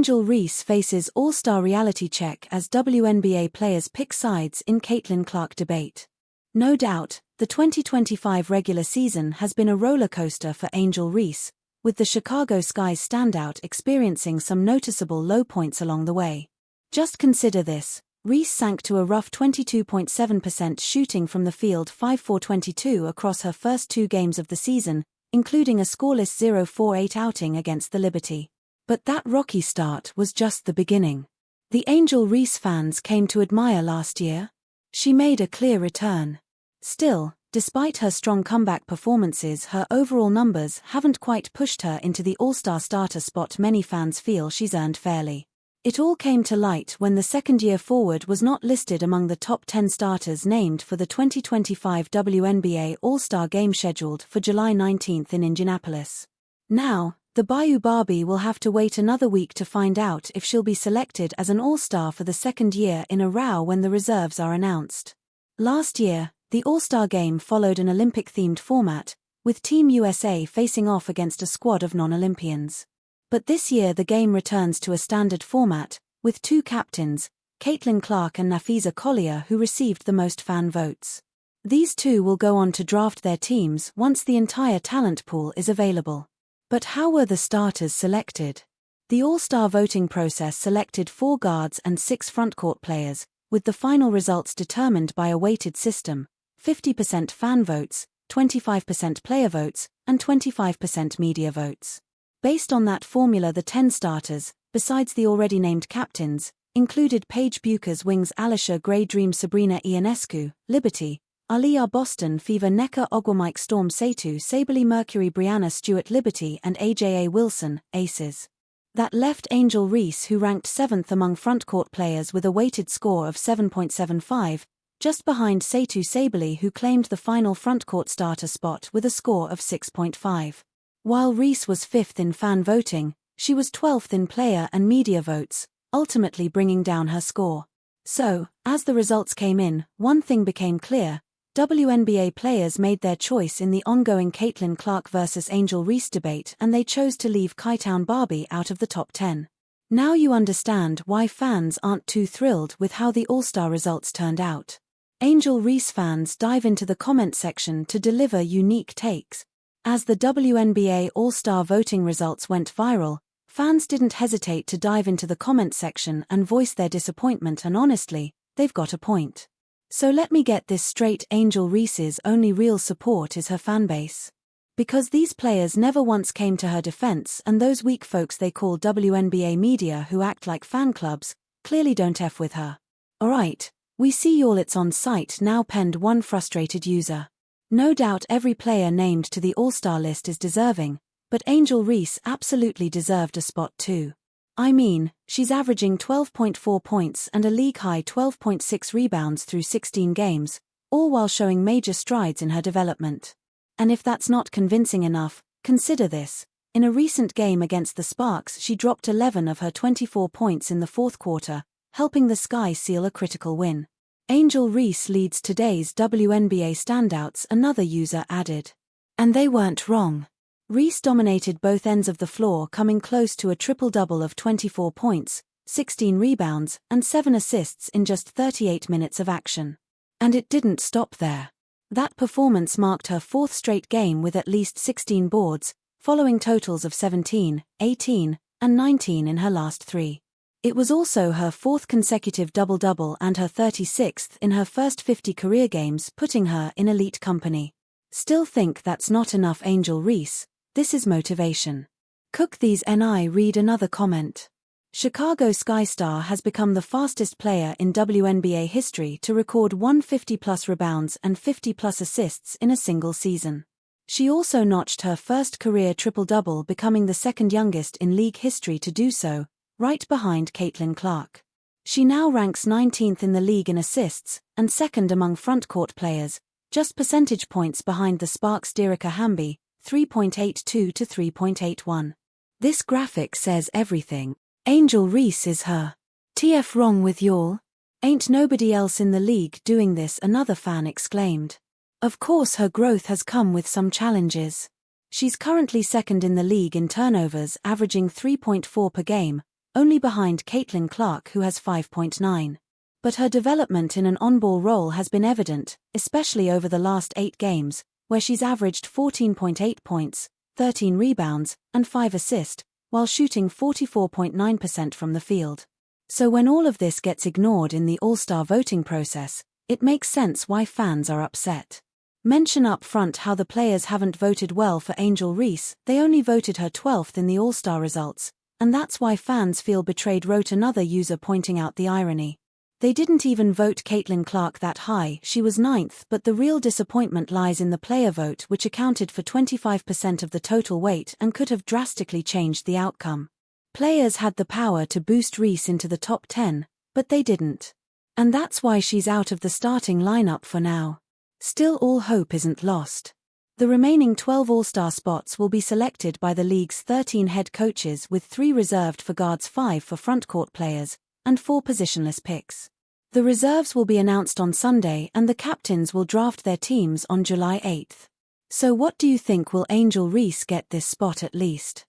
Angel Reese faces All-Star reality check as WNBA players pick sides in Caitlin Clark debate. No doubt, the 2025 regular season has been a roller coaster for Angel Reese, with the Chicago Sky's standout experiencing some noticeable low points along the way. Just consider this: Reese sank to a rough 22.7% shooting from the field 5-4-22 across her first 2 games of the season, including a scoreless 0-4-8 outing against the Liberty. But that rocky start was just the beginning. The Angel Reese fans came to admire last year. She made a clear return. Still, despite her strong comeback performances, her overall numbers haven't quite pushed her into the All-Star starter spot many fans feel she's earned fairly. It all came to light when the second-year forward was not listed among the top 10 starters named for the 2025 WNBA All-Star Game scheduled for July 19 in Indianapolis. Now, the Bayou Barbie will have to wait another week to find out if she'll be selected as an All-Star for the second year in a row when the reserves are announced. Last year, the All-Star Game followed an Olympic-themed format, with Team USA facing off against a squad of non-Olympians. But this year the game returns to a standard format, with 2 captains, Caitlin Clark and Nafisa Collier, who received the most fan votes. These 2 will go on to draft their teams once the entire talent pool is available. But how were the starters selected? The All-Star voting process selected 4 guards and 6 frontcourt players, with the final results determined by a weighted system: 50% fan votes, 25% player votes, and 25% media votes. Based on that formula, the 10 starters, besides the already named captains, included Paige Bucher's wings Alisha Gray Dream Sabrina Ionescu, Liberty, Aliyah Boston Fever Nneka Ogwumike Storm Satu Sabely Mercury Brianna Stewart Liberty and AJA Wilson, Aces. That left Angel Reese, who ranked 7th among frontcourt players with a weighted score of 7.75, just behind Satu Sabely, who claimed the final frontcourt starter spot with a score of 6.5. While Reese was 5th in fan voting, she was 12th in player and media votes, ultimately bringing down her score. So, as the results came in, one thing became clear: WNBA players made their choice in the ongoing Caitlin Clark vs. Angel Reese debate, and they chose to leave Chi-Town Barbie out of the top 10. Now you understand why fans aren't too thrilled with how the All-Star results turned out. Angel Reese fans dive into the comment section to deliver unique takes. As the WNBA All-Star voting results went viral, fans didn't hesitate to dive into the comment section and voice their disappointment, and honestly, they've got a point. So let me get this straight: Angel Reese's only real support is her fanbase. Because these players never once came to her defense, and those weak folks they call WNBA media who act like fan clubs, clearly don't F with her. Alright, we see y'all, it's on site now, penned one frustrated user. No doubt every player named to the All-Star list is deserving, but Angel Reese absolutely deserved a spot too. I mean, she's averaging 12.4 points and a league-high 12.6 rebounds through 16 games, all while showing major strides in her development. And if that's not convincing enough, consider this. In a recent game against the Sparks, she dropped 11 of her 24 points in the fourth quarter, helping the Sky seal a critical win. Angel Reese leads today's WNBA standouts, another user added. And they weren't wrong. Reese dominated both ends of the floor, coming close to a triple-double of 24 points, 16 rebounds, and 7 assists in just 38 minutes of action. And it didn't stop there. That performance marked her 4th straight game with at least 16 boards, following totals of 17, 18, and 19 in her last 3. It was also her 4th consecutive double-double and her 36th in her first 50 career games, putting her in elite company. Still think that's not enough, Angel Reese? This is motivation. Cook these NI. Read another comment. Chicago Sky star has become the fastest player in WNBA history to record 150-plus rebounds and 50-plus assists in a single season. She also notched her first career triple-double, becoming the second youngest in league history to do so, right behind Caitlin Clark. She now ranks 19th in the league in assists, and second among frontcourt players, just percentage points behind the Sparks' Derica Hamby, 3.82 to 3.81. This graphic says everything. Angel Reese is her. TF wrong with y'all? Ain't nobody else in the league doing this, another fan exclaimed. Of course her growth has come with some challenges. She's currently second in the league in turnovers, averaging 3.4 per game, only behind Caitlin Clark, who has 5.9. But her development in an on-ball role has been evident, especially over the last 8 games, where she's averaged 14.8 points, 13 rebounds, and 5 assists, while shooting 44.9% from the field. So when all of this gets ignored in the All-Star voting process, it makes sense why fans are upset. Mention up front how the players haven't voted well for Angel Reese. They only voted her 12th in the All-Star results, and that's why fans feel betrayed, wrote another user, pointing out the irony. They didn't even vote Caitlin Clark that high. She was 9th, but the real disappointment lies in the player vote, which accounted for 25% of the total weight and could have drastically changed the outcome. Players had the power to boost Reese into the top 10, but they didn't. And that's why she's out of the starting lineup for now. Still, all hope isn't lost. The remaining 12 All-Star spots will be selected by the league's 13 head coaches, with 3 reserved for guards, 5 for frontcourt players, and 4 positionless picks. The reserves will be announced on Sunday, and the captains will draft their teams on July 8th. So what do you think? Will Angel Reese get this spot at least?